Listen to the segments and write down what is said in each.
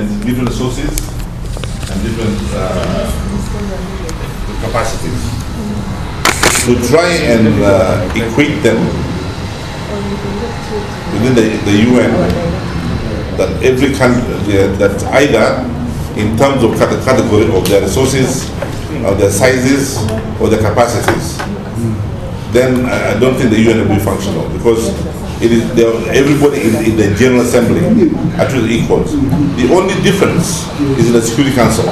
different resources and different capacities. To try and equate them within the UN, that every country, that either in terms of category of their resources, or their sizes, or their capacities, then I don't think the UN will be functional, because it is everybody in the General Assembly are treated equals. The only difference is in the Security Council.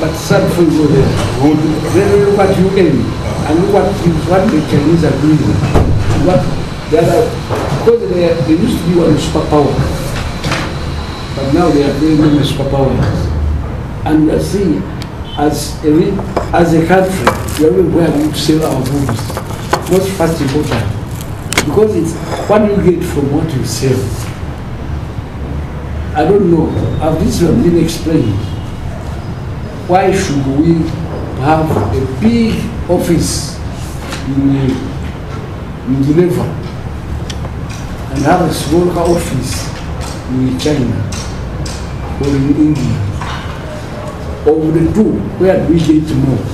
But some people there, they look at UN and look at what the Chinese are doing. Because they used to be one superpower, but now they are very many superpowers. And we are seeing, as a country, we are where we sell our goods. What's first important? Because it's what you get from what you sell. I don't know, how this has been explained. Why should we have a big office in Geneva and have a smaller office in China or in India? Or the two, where do we get more?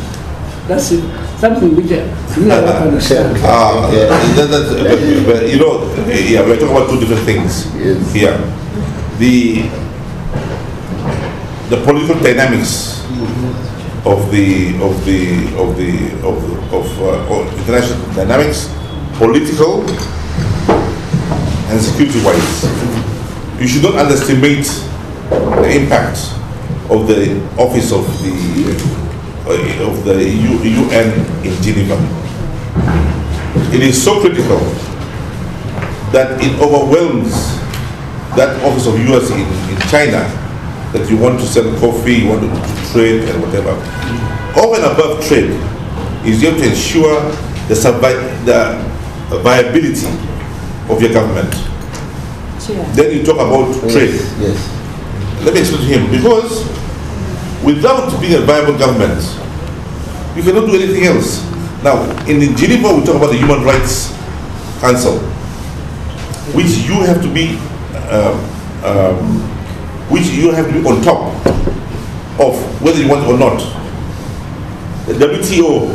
That's it. Something which I don't understand. But, you know, yeah, we're talking about two different things here. The political dynamics of international dynamics, political and security-wise. You should not underestimate the impact of the office of the UN in Geneva. It is so critical that it overwhelms that office of US in China, that you want to sell coffee, you want to trade and whatever. Over and above trade is you have to ensure the viability of your government. Yeah. Then you talk about trade. Yes. Let me explain to him, because without being a viable government, you cannot do anything else. Now, in Geneva, we talk about the Human Rights Council, which you have to be, on top of, whether you want or not. The WTO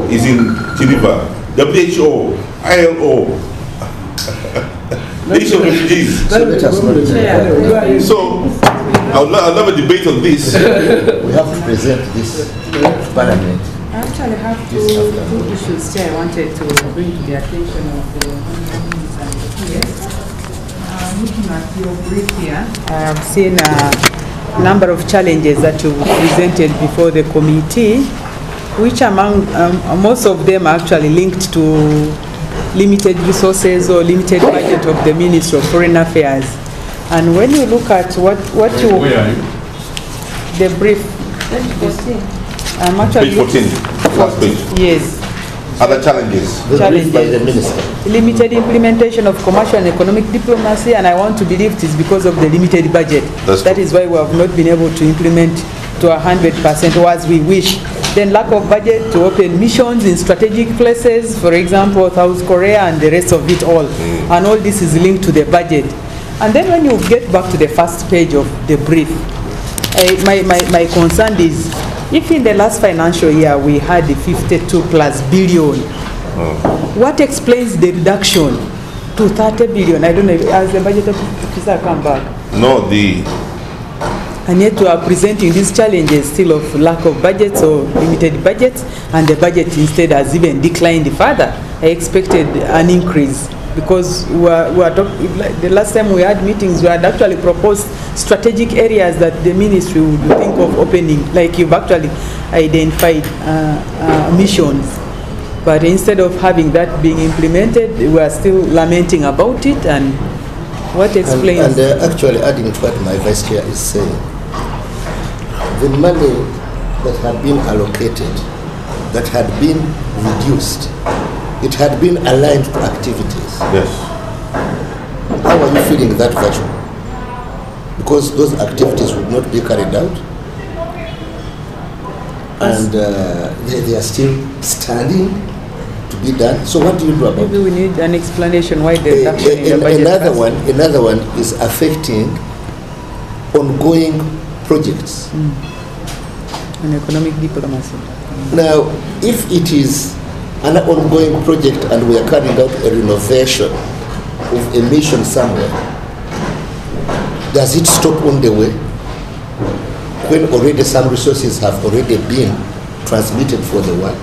is in Geneva, WHO, ILO, the issue of refugees. So, I'll have a debate on this. We have to present this to Parliament. I actually have two issues here I wanted to bring to the attention of the looking at your brief here, I have seen a number of challenges that you presented before the committee, which among most of them are actually linked to limited resources or limited budget of the Ministry of Foreign Affairs. And when you look at what you... Where are you? The brief. I'm actually... Page 14, last page. Yes. Other challenges. The brief by the Minister. Limited implementation of commercial and economic diplomacy, and I want to believe it is because of the limited budget. That is why we have not been able to implement to 100% as we wish. Then lack of budget to open missions in strategic places, for example, South Korea and the rest of it all. And all this is linked to the budget. And then when you get back to the first page of the brief, my concern is, if in the last financial year we had the 52+ billion, what explains the reduction to 30 billion? I don't know, has the budget officer come back? No, and yet we are presenting these challenges still of lack of budgets or limited budgets, and the budget instead has even declined further. I expected an increase, because we were talking, like the last time we had meetings, we had actually proposed strategic areas that the ministry would think of opening, like you've actually identified missions. But instead of having that being implemented, we are still lamenting about it. And what explains? And actually adding to what my vice chair is saying, the money that had been allocated, that had been reduced, it had been aligned to activities. yes. How are you feeling that virtue? Because those activities would not be carried out, and they are still standing to be done. So what do you do about it? Maybe we need an explanation why the reduction in the budget. Another one is affecting ongoing projects. And economic diplomacy. Now, if it is an ongoing project and we are carrying out a renovation of a mission somewhere, does it stop on the way when already some resources have already been transmitted for the work?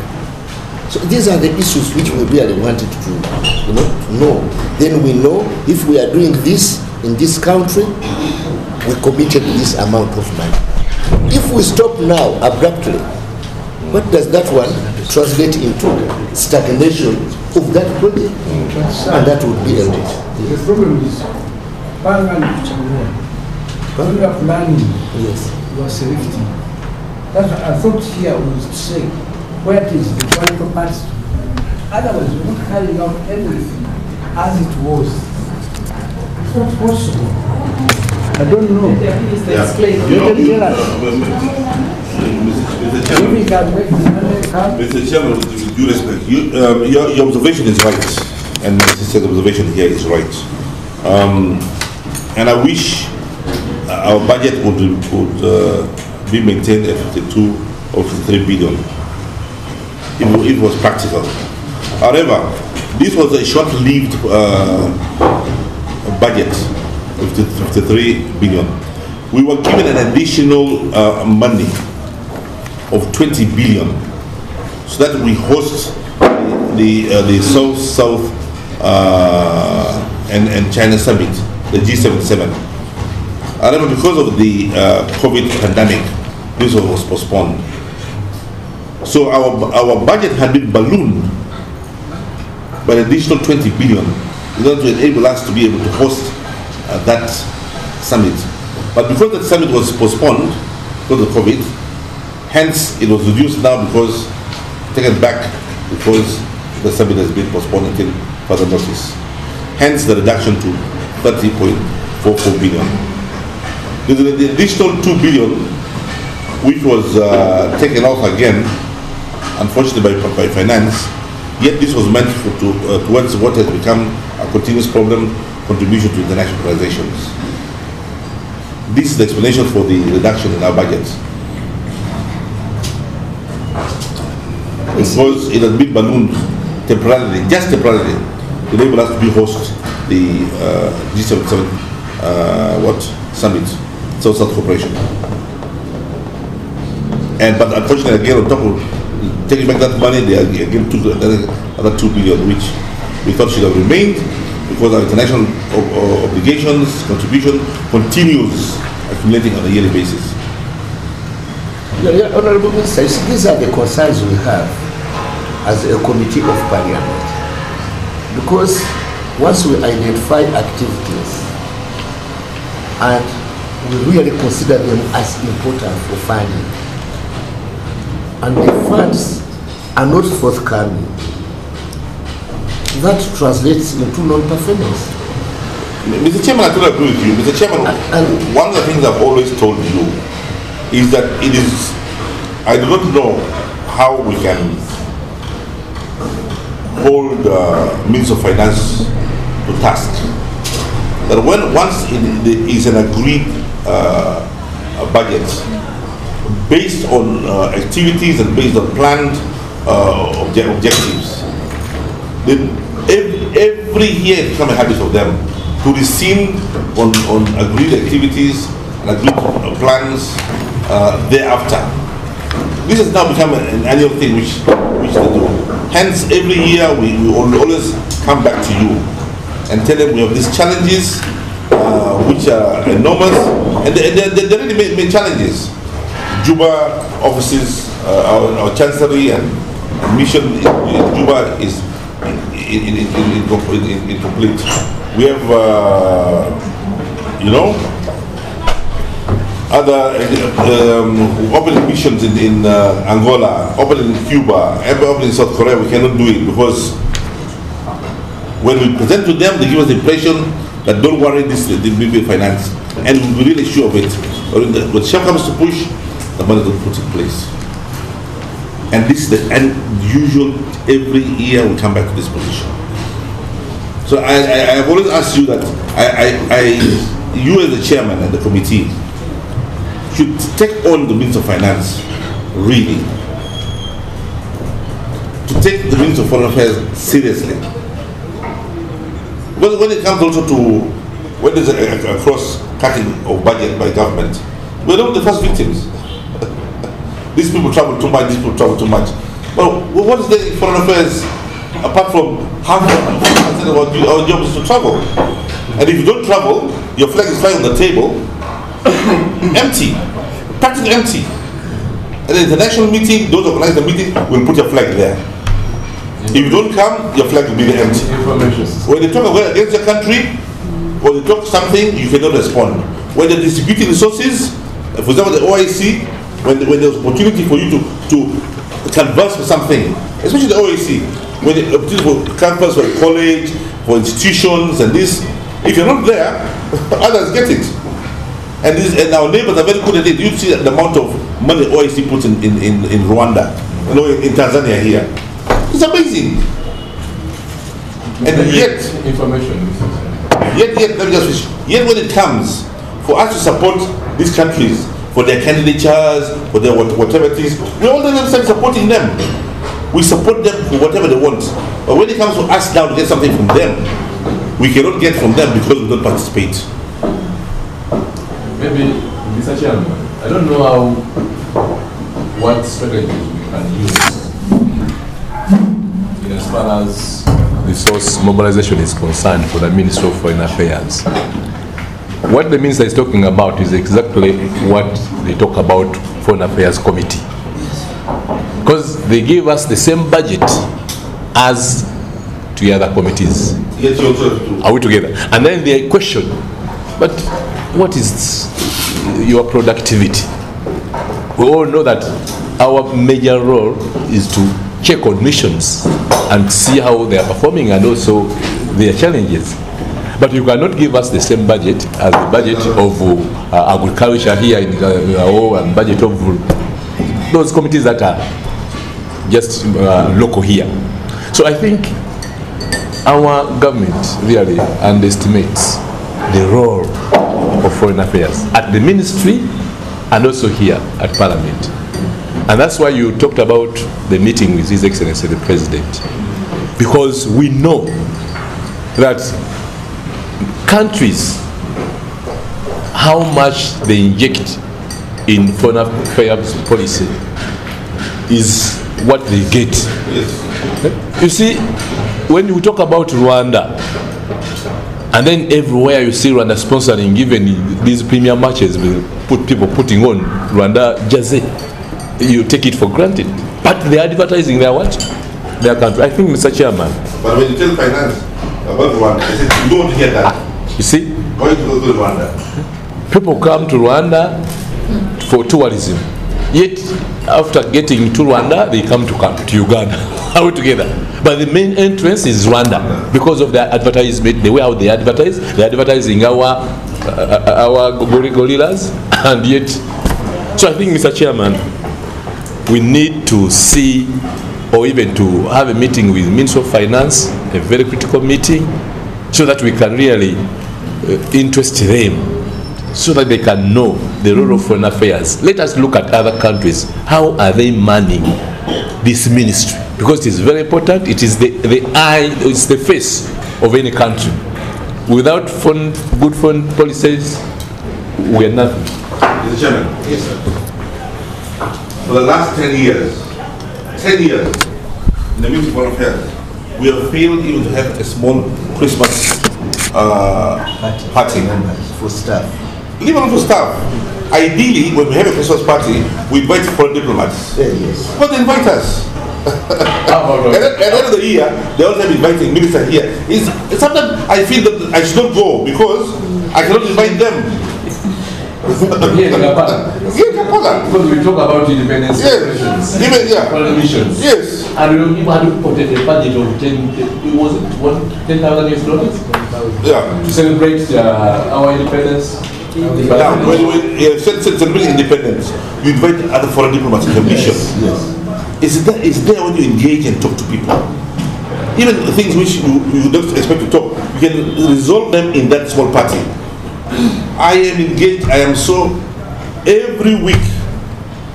So these are the issues which we really wanted to, know. Then we know if we are doing this in this country, we committed this amount of money. If we stop now abruptly, what does that one translate into? Stagnation of that project, and that would be a lot. The problem is, when you are planning, Yes. you are selecting. That's what I thought here was to say, where is the vital parts? Otherwise, you're not carrying out everything as it was. It's not possible. I don't know. Mr. Chairman, with due respect, your observation is right, and Mr. Chair's observation here is right. And I wish our budget would be maintained at 52 or 53 billion if it was practical. However, this was a short-lived budget, 53 billion. We were given an additional money of 20 billion so that we host the South-South and China Summit, the G77. However, because of the COVID pandemic, this was postponed. So our budget had been ballooned by an additional 20 billion in order to enable us to be able to host that summit. But because that summit was postponed because of COVID, hence it was reduced now because taken back because the summit has been postponed until further notice. Hence the reduction to 30.44 billion. There's an additional 2 billion which was taken off again, unfortunately by finance, yet this was meant towards what has become a continuous problem, contribution to international organizations. This is the explanation for the reduction in our budget. Because it has been ballooned temporarily, just temporarily, to enable us to be host the G77 summit, South-South cooperation. But unfortunately, again, on top of taking back that money, they again took another 2 billion, which we thought should have remained because our international obligations, contribution continues accumulating on a yearly basis. Yeah, Honorable Minister, these are the concerns we have as a committee of parliament. Because once we identify activities and we really consider them as important for funding, and the funds are not forthcoming, that translates into non-performance. Mr. Chairman, I totally agree with you. Mr. Chairman, one of the things I've always told you is that I do not know how we can hold Minister of Finance to task. That once it is an agreed budget, based on activities and based on planned objectives, then every year it becomes a habit of them to rescind on agreed activities and agreed plans thereafter. This has now become an annual thing which they do. Hence, every year we always come back to you and tell them we have these challenges which are enormous, and they're really main challenges. Juba offices, our chancellery and mission in Juba is incomplete. We have, other opening missions in Angola, opening in Cuba, opening in South Korea. We cannot do it because when we present to them, they give us the impression that don't worry, this will be financed, and we're really sure of it. But when Shell comes to push, the money is put in place. And this is the usual. Every year we come back to this position. So I have always asked you that you as the chairman and the committee should take on the Minister of Finance, really, to take the Minister of Foreign Affairs seriously. Because when it comes also to, when there's a cross-cutting of budget by government, we're not the first victims. These people travel too much, these people travel too much. Well, what is there in foreign affairs apart from half of our job is to travel? And if you don't travel, your flag is flying on the table, empty, practically empty. At the international meeting, those who organize the meeting will put your flag there. If you don't come, your flag will be there empty. When they talk against your country, or they talk something, you cannot respond. When they're distributing resources, for example, the OIC, when there's opportunity for you to canvass for something, especially the OIC, when the opportunity for canvass for a college, for institutions, and this, if you're not there, others get it. And our neighbors are very good at it. You see the amount of money OIC puts in Rwanda, in Tanzania here. It's amazing. And yet, let me just finish. Yet when it comes for us to support these countries for their candidatures, for their whatever it is, we all start supporting them. We support them for whatever they want. But when it comes to us now to get something from them, we cannot get from them because we don't participate. Maybe, Mr. Chairman, I don't know what strategies we can use in as far as resource mobilization is concerned for the Ministry of Foreign Affairs. What the minister is talking about is exactly what they talk about Foreign Affairs Committee. Because they give us the same budget as to the other committees. Yes, are we together? And then they question, but what is your productivity? We all know that our major role is to check on missions and see how they are performing and also their challenges. But you cannot give us the same budget as the budget of agriculture here in and budget of those committees that are just local here. So I think our government really underestimates the role of foreign affairs at the ministry and also here at Parliament. And that's why you talked about the meeting with His Excellency the President. Because we know that countries, how much they inject in foreign affairs policy is what they get. Yes. You see, when you talk about Rwanda, and then everywhere you see Rwanda sponsoring, even these premium matches, will put people putting on Rwanda jersey, you take it for granted. But they're advertising their what? Their country. I think, Mr. Chairman. But when you tell finance about Rwanda, I said, you don't hear that. You see? Why do you go to Rwanda? People come to Rwanda for tourism. Yet, after getting to Rwanda, they come to Uganda. Are we together? But the main entrance is Rwanda because of their advertisement, the way how they advertise. They're advertising our gorillas, and yet. So I think, Mr. Chairman, we need to see, or even to have a meeting with Minister of Finance, a very critical meeting, so that we can really interest them, so that they can know the role of foreign affairs. Let us look at other countries. How are they manning this ministry? Because it is very important. It is the eye, it's the face of any country. Without good foreign policies, we are nothing. Mr. Chairman. Yes, sir. For the last 10 years, in the Ministry of Foreign Affairs, we have failed even to have a small Christmas party for staff. Even for staff. Ideally, when we have a Christmas party, we invite foreign diplomats. Yes. But they invite us. At the end of the year, they also have inviting minister here. Sometimes I feel that I should not go because I cannot invite them. Here in Kampala. Because we talk about independence celebrations. Even foreign missions. Yes. And we had to put a budget of 10,000 $10,000 yeah. to celebrate our independence. Now, when you celebrate independence, you invite other foreign diplomats in the mission. Yes. It's there when you engage and talk to people. Even things which you don't expect to talk, you can resolve them in that small party. I am engaged, I am so every week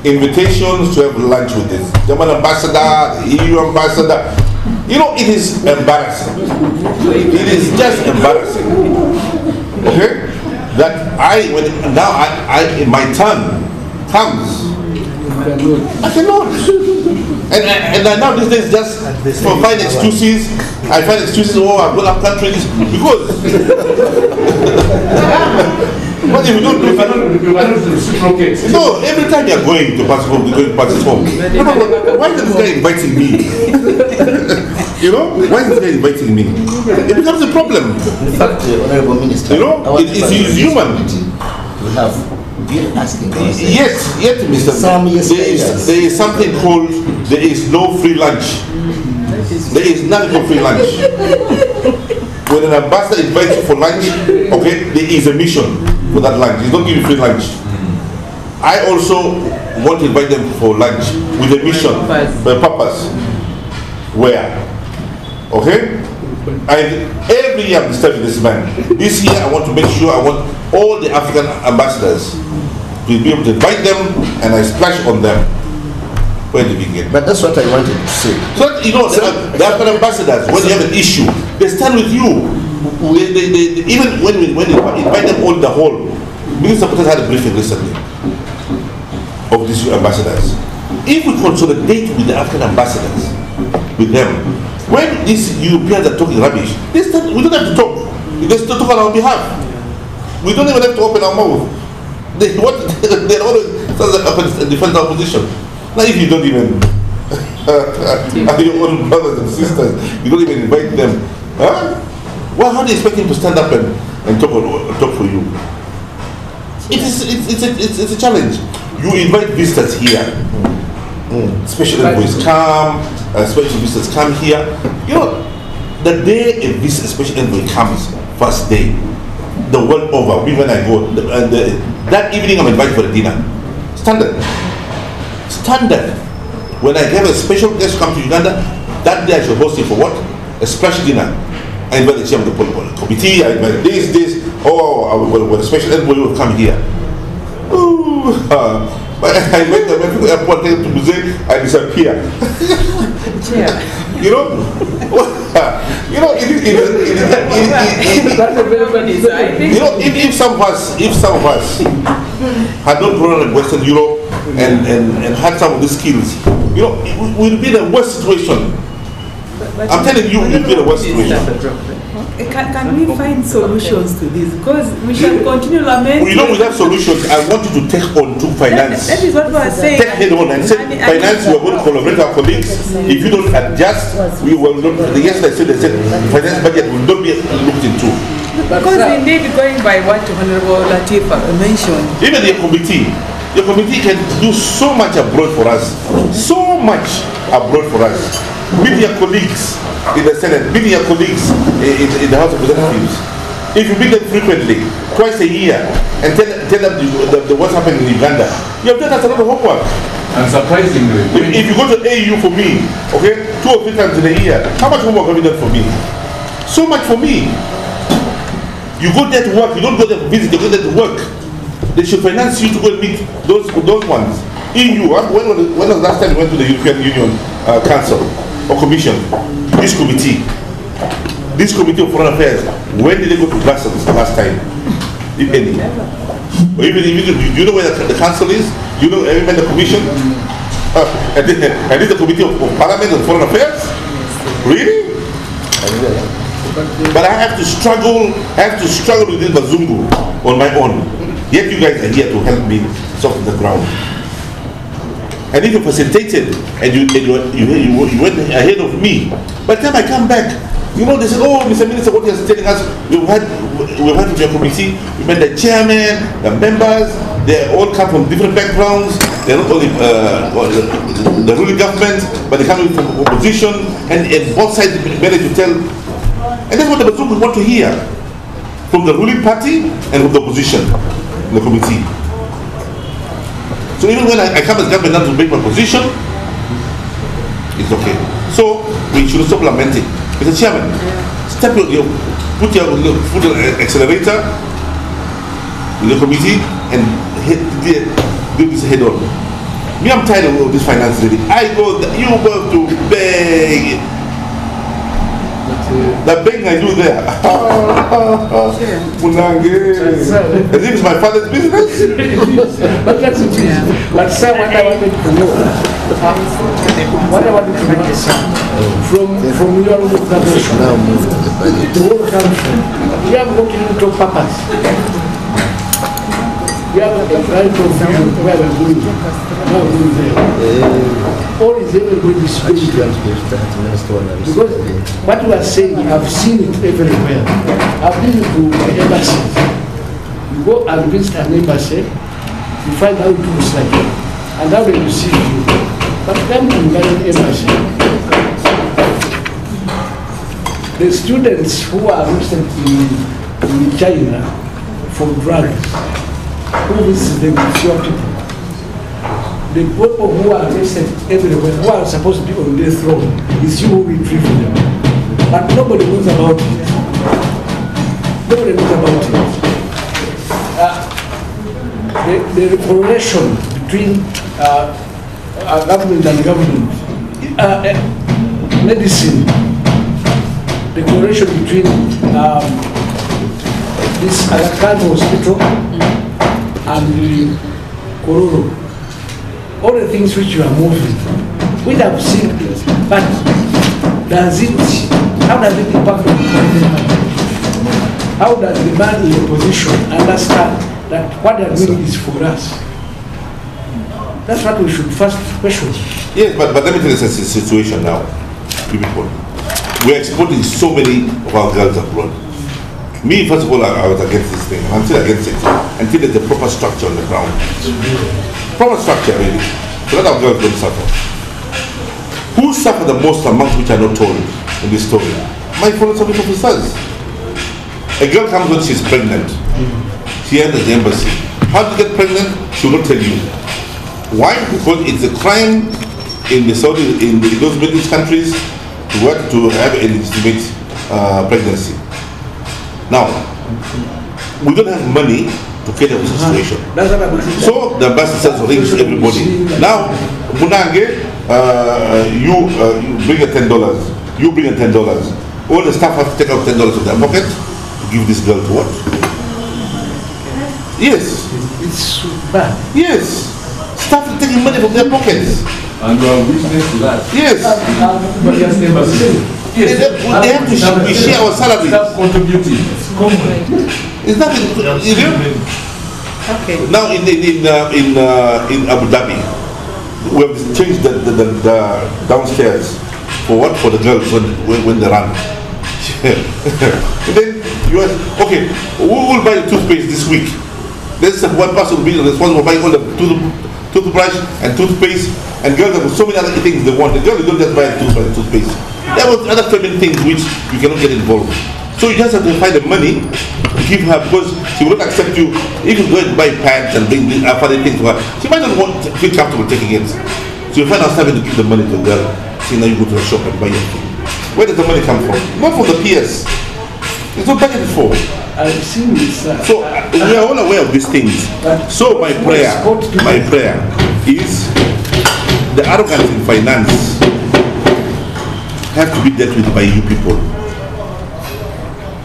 invitations to have lunch with the German ambassador, the EU ambassador. You know, it is embarrassing. It is just embarrassing. Okay? That when my turn comes, I cannot. And I now these days just for find excuses. I find excuses. Oh, I've got up countries because. What if you don't do it? No, every time you're going to pass home, you're going to pass his home. Why is this guy inviting me? You know, why is this guy inviting me? It becomes a problem. In fact, Honorable Minister, you know, it's human. We have been asking ourselves. Yes, Mr. There is something called there is no free lunch. There is nothing called free lunch. When an ambassador invites you for lunch, okay, there is a mission for that lunch. He's not giving you free lunch. I also want to invite them for lunch with a mission, with a purpose. Where? Okay? Every year I'm disturbing this man. This year I want to make sure I want all the African ambassadors to be able to invite them and I splash on them. Where do we begin? But that's what I wanted to say. So that, you know, the African ambassadors, when you have an issue, they stand with you. They even when you invite them all in the hall. Minister Potas had a briefing recently of these ambassadors. If we consolidate with the African ambassadors, with them, when these Europeans are talking rubbish, we don't have to talk. They still talk on our behalf. We don't even have to open our mouth. They always defend our position. Now if you don't even your own brothers and sisters, you don't even invite them, huh? Well, how do you expect him to stand up and talk for you? It's a challenge. You invite visitors here. Special envoys come, special visitors come here. You know, the day a special envoy comes, first day, the world over, when I go, that evening I'm invited for a dinner. Standard. When I have a special guest come to Uganda, that day I should host him for what? A splash dinner. I invite the chairman of the political committee, I invite this, when a special envoy will come here. I invite them to the airport to Muse, I disappear. You know? If some of us had not grown up in Western Europe and had some of the skills, you know, it would be the worst situation. I'm telling you, it would be the worst situation. Can we find solutions to this? Because we shall continue lamenting. You know, we have solutions. I want you to take on to finance. That is what we are saying. Take head on and say, finance, we are going to collaborate with our colleagues. If you don't adjust, we will not. Yesterday they said finance budget will not be looked into. Because indeed, going by what Honorable Latif mentioned, even your committee can do so much abroad for us. So much abroad for us. Meet your colleagues in the Senate, meet your colleagues in the House of Representatives. If you meet them frequently, twice a year, and tell them what's happening in Uganda, you have done us a lot of homework. And surprisingly, if you go to AU for me, okay, 2 or 3 times in a year, how much homework have you done for me? So much for me. You go there to work, you don't go there to visit, you go there to work. They should finance you to go and meet those ones. EU, when was the last time you went to the European Union Council or Commission? This committee of Foreign Affairs, when did they go to Brussels last time? If any? Or even, do you know where the Council is? Do you know even the Commission? And this the Committee of Parliament and Foreign Affairs? Really? But I have to struggle with this Bazungu on my own. Yet you guys are here to help me soften the ground. And if you facilitated and you went ahead of me, by the time I come back, you know, they said, oh, Mr. Minister, what you're telling us, we've had with your committee, we met the chairman, the members, they all come from different backgrounds, they're not only the ruling government, but they come from opposition, and both sides manage to tell, and that's what the Bazungu want to hear, from the ruling party and from the opposition, the committee. So even when I come as government now to make my position, it's okay. So we should stop lamenting. Mr. Chairman, put your foot on the accelerator in the committee and do this head on. Me, I'm tired of this finance lady. You go to beg. The begging I do there. Munange. As if it's my father's business. But that's it. But sir, what I wanted to know, from your observation, Now move to the budget. the whole country, we have got into purpose. We have a right of view where we're going. All is everybody's Which spirit. Because what you are saying, I've seen it everywhere. I've been to embassies. You go and visit an embassy, you find out it looks like it. And now they receive you. But come to an embassy. The students who are recent in China for drugs, who visit them with your people. The people who are arrested everywhere, who are supposed to be on death row, is you who retrieve them. But nobody knows about it. Nobody knows about it. The correlation between government and government, medicine, the correlation between this Alakan hospital and the Kororo. All the things which you are moving, we have seen it, but how does it impact on the government? How does the man in the position understand that what they are doing is for us? That's what we should first question. Yes, but let me tell you the situation now, people. We're exporting so many of our girls abroad. Me, first of all, I was against this thing. I'm still against it until there's a proper structure on the ground. Proper structure, really. So that our girls don't suffer. Who suffer the most amongst which are not told in this story? My foreign service officers. A girl comes when she's pregnant. She enters the embassy. How to get pregnant? She will not tell you. Why? Because it's a crime in the those Middle East countries to have a legitimate pregnancy. Now, we don't have money to cater for the situation. So the ambassador says rings everybody. Now, Munange, you bring a $10. You bring a $10. All the staff have to take out $10 of their pocket to give this girl to what? Yes. It's bad. Yes. Staff are taking money from their pockets. And we are witness to that. Yes. But yes, They have to share our salaries. Self-contributing. Is that it? Okay. Now in Abu Dhabi, we have changed the downstairs for what? For the girls when they run. Then you are okay. Who will buy the toothpaste this week? Let's say one person will be responsible for buying all the toothbrush and toothpaste, and girls have so many other things they want. The girls don't just buy a toothbrush and toothpaste. There were other feminine things which you cannot get involved. So you just have to find the money to give her, because she will not accept you if you go and buy pads and bring other things to her. She might not feel comfortable taking it. So you find out having to give the money to the girl. See, now you go to the shop and buy your thing. Where does the money come from? Not from the PS. It's not budgeted for. I've seen this. So we are all aware of these things. So my prayer is the arrogance in finance have to be dealt with by you people.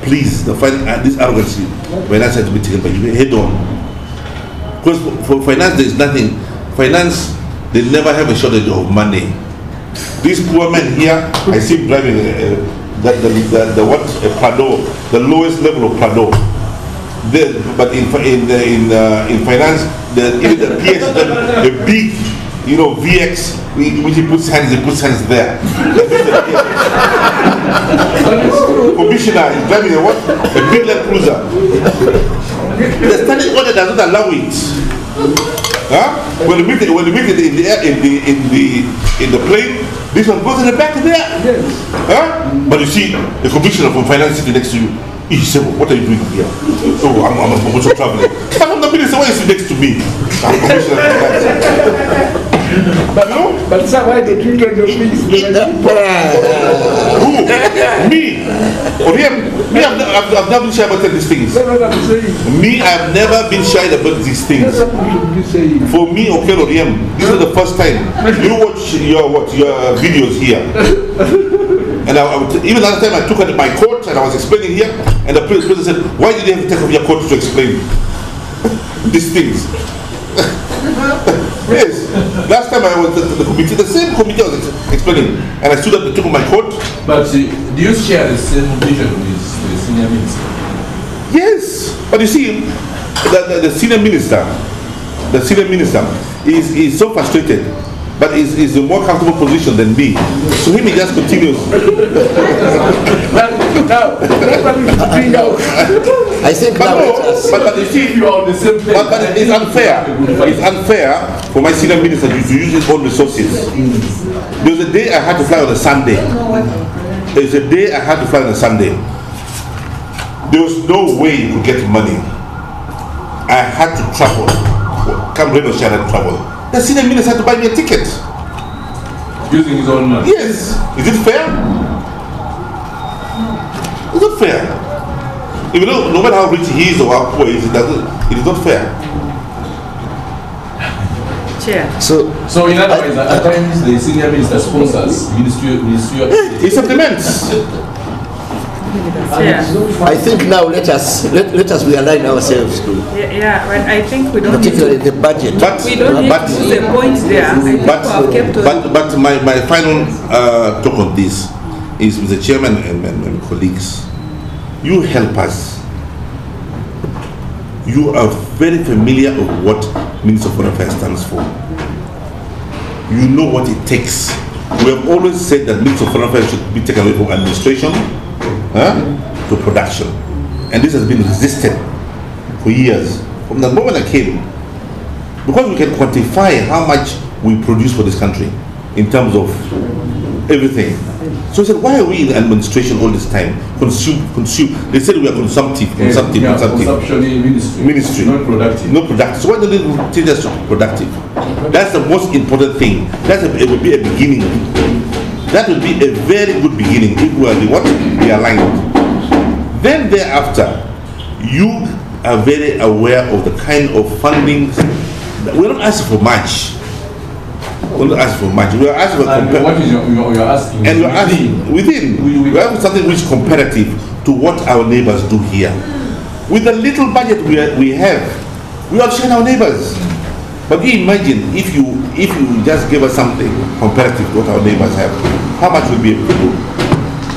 Please, this arrogance in finance has to be taken by you head on. Because for finance there is nothing. Finance, they never have a shortage of money. These poor men here, I see driving a Prado, the lowest level of Prado. But in finance, even the PS, the big, VX, which he puts hands there. Commissioner is driving a big Land Cruiser. The standing order does not allow it. Huh? When you meet it in the air, in the plane, this one goes in the back there. Yes. Huh? But you see, the commissioner from finance sitting next to you. He said, "What are you doing here?" "Oh, I'm also traveling." I'm the minister. Why is he next to me? I'm commissioner from finance. But But sir, why the children don't mix? Who? Me? Oryem? Me, I've never been shy about these things. That's what I'm saying. Me, I've never been shy about these things. That's what you should be saying. For me, Okello, Oryem, this is the first time you watch your videos here. And even last time I took her to my court and I was explaining here, and the president said, "Why did you have to take off your coat to explain these things?" Yes. Last time I was at the committee, the same committee I was explaining, and I stood up and took off my coat. But do you share the same vision with the senior minister? Yes, but you see, the senior minister is so frustrated, but is a more comfortable position than me. So he just continues. I think But now no, but you see, You are on the same page. but it's unfair. It's unfair for my senior minister to use his own resources. There was a day I had to fly on a Sunday. There's a day I had to fly on a Sunday. There was no way you could get money. I had to travel. Come rain or shine, I had to travel. The senior minister had to buy me a ticket. Using his own money. Yes. Is it fair? It's not fair. Even though, no matter how rich he is or how poor he is, it is not fair. Chair. So In other words, at times the senior minister sponsors ministerial. He supplements. Chair. I think now let us realign ourselves to Yeah, but I think we don't need particularly to, the budget. we don't need to put a point there. I think we have kept on. But my final talk on this is with the chairman and colleagues. You help us. You are very familiar of what Minister of Foreign Affairs stands for. You know what it takes. We have always said that Minister of Foreign Affairs should be taken away from administration to production. And this has been resisted for years. From the moment I came, because we can quantify how much we produce for this country in terms of everything. So I said, why are we in administration all this time? Consume. They said we are consumptive. Consumption ministry. Not productive. Not productive. So why don't they teach us to be productive? That's the most important thing. It will be a beginning. That will be a very good beginning if we are aligned. Then thereafter, you are very aware of the kind of funding. We don't ask for much. We don't ask for much. We are asking for What is you're asking? and we're asking within. We have something which is comparative to what our neighbors do here. With the little budget we have, we outshine our neighbors. But you imagine if you just give us something comparative to what our neighbors have, how much will be able to do?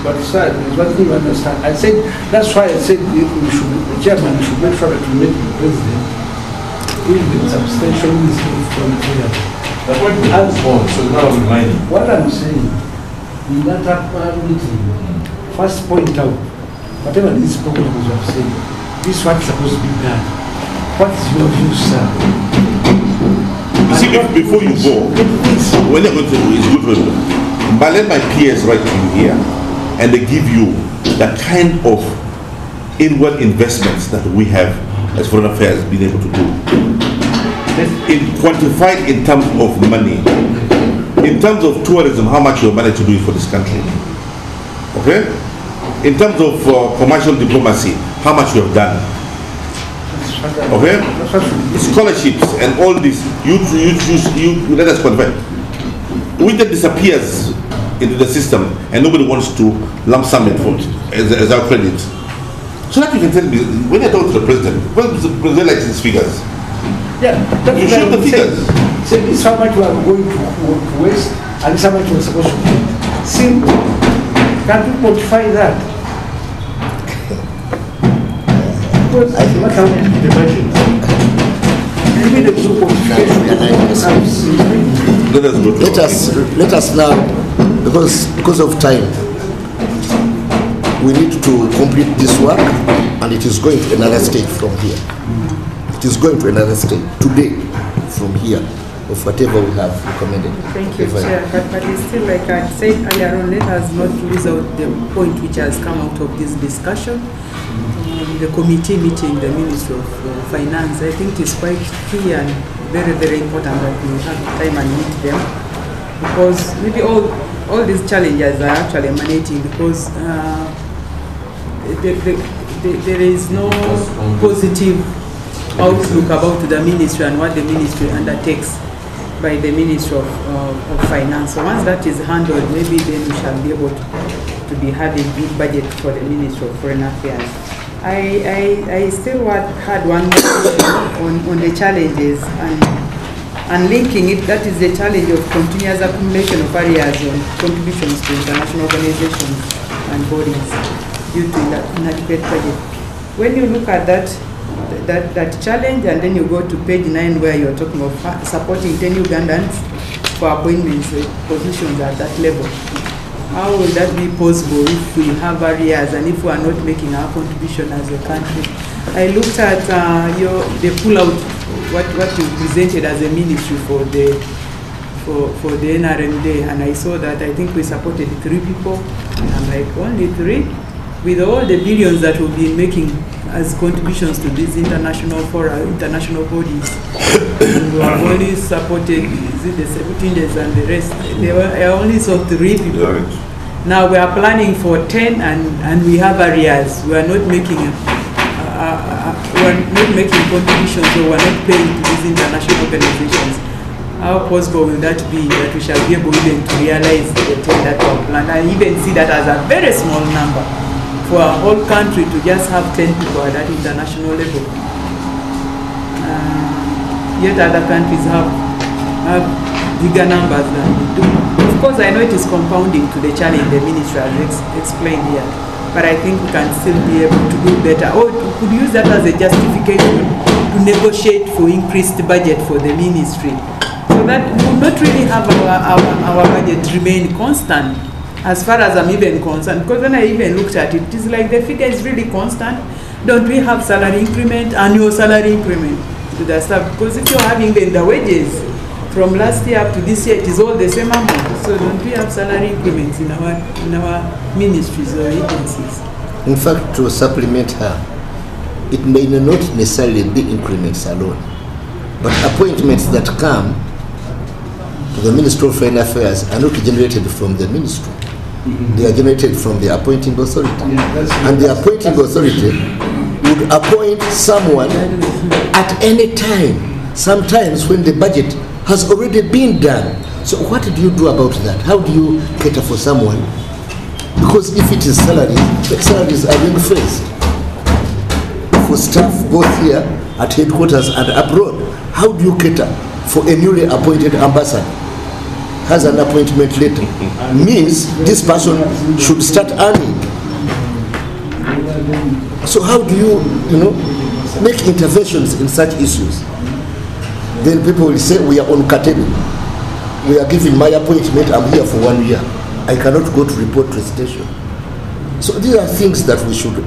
But sir, there's one thing you understand. I said, that's why I said the chairman should make sure that we make the president give the substantial list from here. That's what we have on, so now I'm reminding. What I'm saying, in that meeting, first point out, whatever these programs you have said, this is what's supposed to be done. What is your view, sir? You see, before you go, when you're going to do it's good for you. But let my peers write to you here, and they give you the kind of inward investments that we have as Foreign Affairs been able to do. Quantified in terms of money, in terms of tourism, how much you managed to do it for this country. Okay? In terms of commercial diplomacy, how much you have done. Okay? Scholarships and all this, you let us quantify. When that disappears into the system and nobody wants to lump sum it for as our credit. So that you can tell me, when I talk to the president likes his figures. Yeah, You show the figures. Say this is how much we are going to waste and this is how much we are supposed to get. Simple. Can you quantify that? Because I think how much the budget. Maybe the two quantification. Let us now, because of time, we need to complete this work, and it is going to another stage from here. It is going to another stage today from here of whatever we have recommended. Thank you, Chair. But it's still, like I said earlier on, let us not lose out the point which has come out of this discussion. The committee meeting, the Ministry of Finance, I think it's quite clear and very, very important that we have time and meet them. because maybe all these challenges are actually emanating because there is no positive outlook about the ministry and what the ministry undertakes by the Ministry of Finance. So once that is handled, maybe then we shall be able to be having big budget for the Ministry of Foreign Affairs. I still had one more question on the challenges and linking it, that is the challenge of continuous accumulation of areas on contributions to international organizations and bodies due to inadequate budget. When you look at that challenge and then you go to page 9 where you're talking of supporting 10 Ugandans for appointments, positions at that level, how will that be possible if we have areas and if we are not making our contribution as a country? I looked at the pull-out, what you presented as a ministry for the NRM Day, and I saw that I think we supported 3 people. And I'm like, only 3? With all the billions that we've been making as contributions to these international fora, international bodies, and we have only supported the 17 days and the rest. I only saw 3 people. Right. Now we are planning for 10, and we have areas. We are not making contributions, so we are not paying to these international organizations. How possible will that be that we shall be able even to realize the 10 that we have planned, and even see that as a very small number for a whole country to just have 10 people at that international level? Yet other countries have bigger numbers than we do. Of course, I know it is compounding to the challenge the ministry has explained here, but I think we can still be able to do better. Or could use that as a justification to negotiate for increased budget for the ministry, so that we will not really have our budget remain constant, as far as I'm even concerned. Because when I even looked at it, it's like the figure is really constant. Don't we have salary increment, annual salary increment to the staff? Because if you're having even the wages from last year up to this year, it is all the same amount. So don't we have salary increments in our ministries or agencies? In fact, to supplement her, it may not necessarily be increments alone, but appointments that come to the Ministry of Foreign Affairs are not generated from the ministry. They are generated from the appointing authority. And the appointing authority would appoint someone at any time, sometimes when the budget has already been done. So what do you do about that? How do you cater for someone? Because if it is salary, the salaries are being faced. For staff both here at headquarters and abroad, how do you cater for a newly appointed ambassador? Has an appointment letter. Means this person should start earning. So how do you make interventions in such issues? Then people will say, we are on curtain. We are giving my appointment, I'm here for 1 year. I cannot go to report to the station. So these are things that we should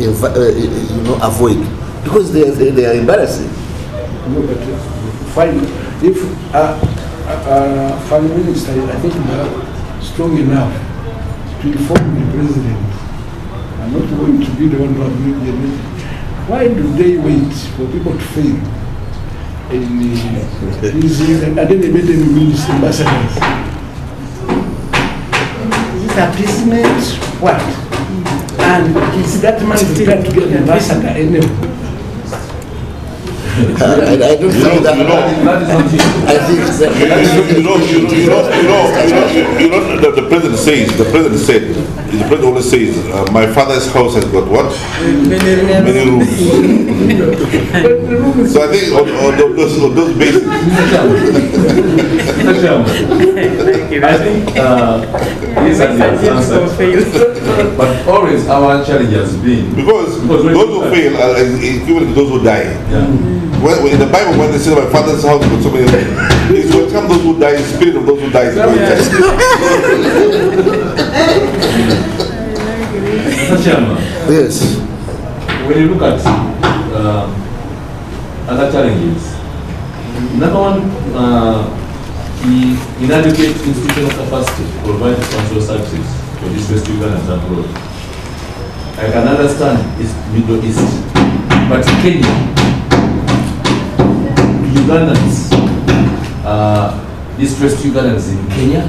avoid, because they are embarrassing. No, but fine. If Foreign Minister, I think they are strong enough to inform the President, I'm not going to be the one who have made the meeting. Why do they wait for people to fail? And then they made them minister ambassadors. Is it appeasement? What? And is that man prepared to get an ambassador anyway? I don't think that. I think the president says. The president always says, "My father's house has got what? Many rooms." So I think on those bases. I think these are the answers. But always our challenge has been because those who fail are equivalent to those who die. Yeah. Well, in the Bible, when they say my father's house got so many rooms, it's welcome those who die, the spirit of those who die. Mr. Chairman. Yes. When you look at other challenges, number one, the inadequate institutional capacity to provide financial services for distressed Ugandans abroad. I can understand it's Middle East, but Kenya, Ugandans, distressed Ugandans in Kenya,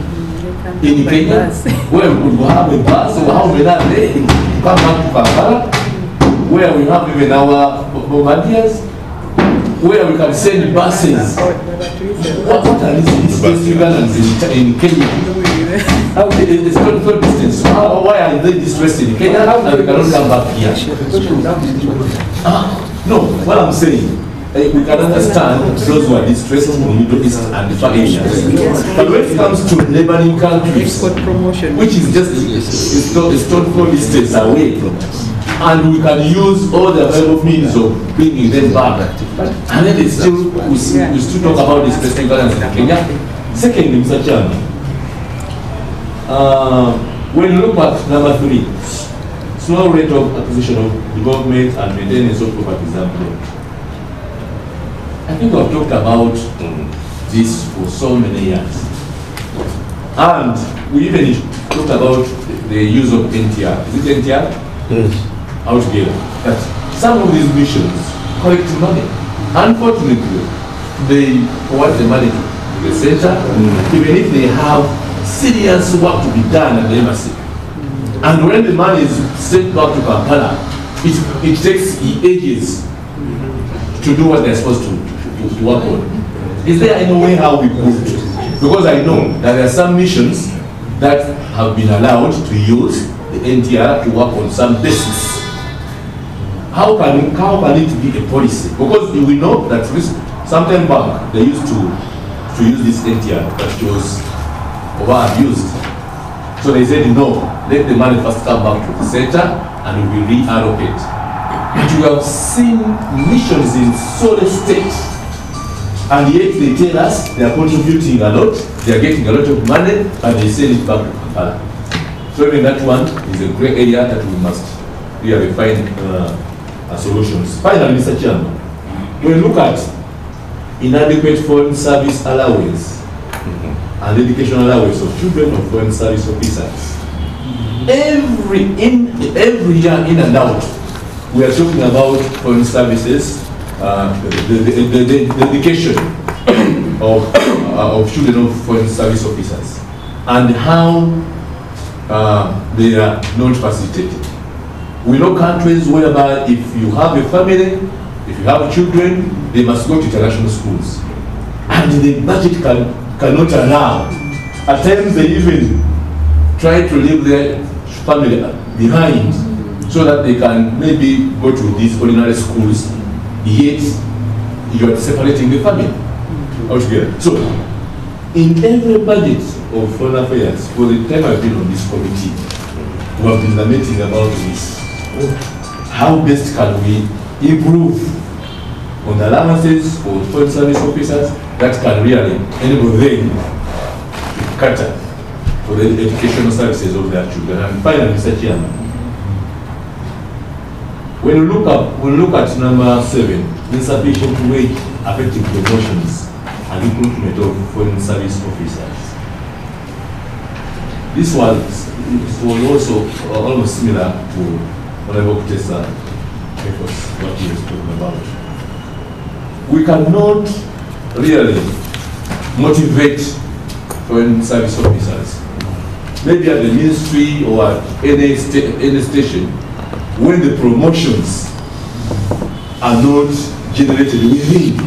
in Kenya, where we could have a bus or how many are there, come back to Kampala, where we have even our bombardiers, where we can send buses. What are these Ugandans in Kenya? How it's not distance. Why are they distressed in Kenya and they cannot come back here? No, what I'm saying, we can understand those who are distressed in the Middle East and the Far East. But when it comes to neighboring countries, which is just a stone's distance away, and we can use all the available means of bringing them back, and then we still talk about distressed Ugandans in Kenya. Secondly, Mr. Chairman, when you look at number 3, slow rate of acquisition of development and maintenance of properties employed. I think I've talked about this for so many years. And we even talked about the use of NTR. Is it NTR? Yes. Altogether. That some of these missions collect money. Unfortunately, they forward the money to the center, even if they have serious work to be done at the embassy. And when the money is sent back to Kampala, it takes ages to do what they're supposed to work on. Is there any way how we could? Because I know that there are some missions that have been allowed to use the NTR to work on some basis. How can it be a policy? Because we know that sometime back they used to use this NTR, but it was overused. So they said, no, let the money first come back to the center and we will reallocate. But we have seen missions in solid state, and yet they tell us they are contributing a lot, they are getting a lot of money, and they send it back to Kampala. So even that one is a grey area that we must really find solutions. Finally, Mr. Chairman, when we look at inadequate foreign service allowance and education allowance of children of foreign service officers, every year in and out, we are talking about foreign services, the education of children of foreign service officers, and how they are not facilitated. We know countries whereby if you have a family, if you have children, they must go to international schools. And the budget cannot allow. At times they even try to leave their family behind so that they can maybe go to these ordinary schools, yet you are separating the family altogether. So, in every budget of foreign affairs, for the time I've been on this committee, we have been lamenting about this. How best can we improve on the allowances for foreign service officers that can really enable them to cater for the educational services of their children? And finally, Mr. Chairman, when we look at number 7, insufficient wage affecting promotions and recruitment of foreign service officers. This was also almost similar to Honorable Kutesa efforts, what he was talking about. We cannot really motivate foreign service officers, maybe at the ministry or at any station, when the promotions are not generated within.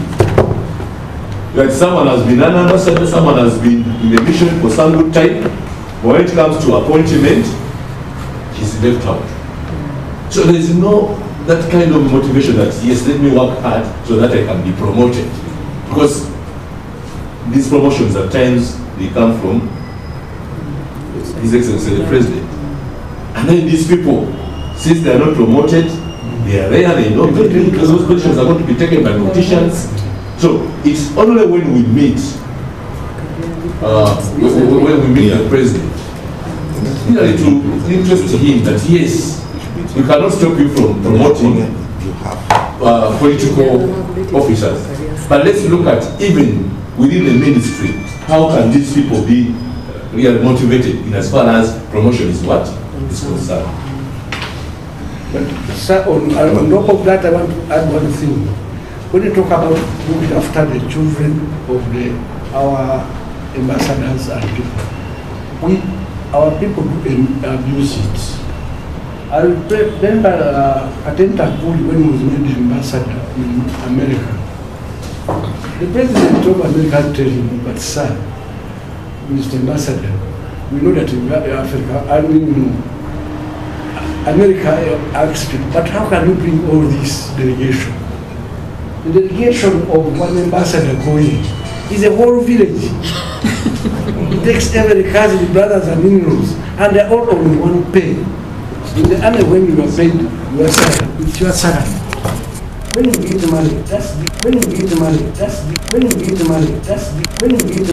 Like someone has been an ambassador, someone has been in the mission for some good time, but when it comes to appointment, he's left out. So there is no that kind of motivation that, yes, let me work hard so that I can be promoted. Because these promotions at times, they come from His Excellency the President. And then these people, since they are not promoted, they are there, they know because those positions are going to be taken by politicians. So it's only when we meet, the President, really to interest him that, yes, we cannot stop you from promoting political officers. But let's look at even within the ministry, how can these people be really motivated in as far as promotion is what is concerned? Sir, on top of that, I want to add one thing. When you talk about looking after the children of our ambassadors and people, our people abuse it. I remember Atenta Pool when he was made ambassador in America. The president of America told him, but sir, Mr. Ambassador, we know that in Africa, America asks people, but how can you bring all this delegation? The delegation of one ambassador going is a whole village. It takes every cousin, brothers and in-laws, and they're all on one pay. In the army, when you are paid, your salary, it's your salary. When you get the money, that's the, when you get the money, that's the, when you get the money, that's the, when you get the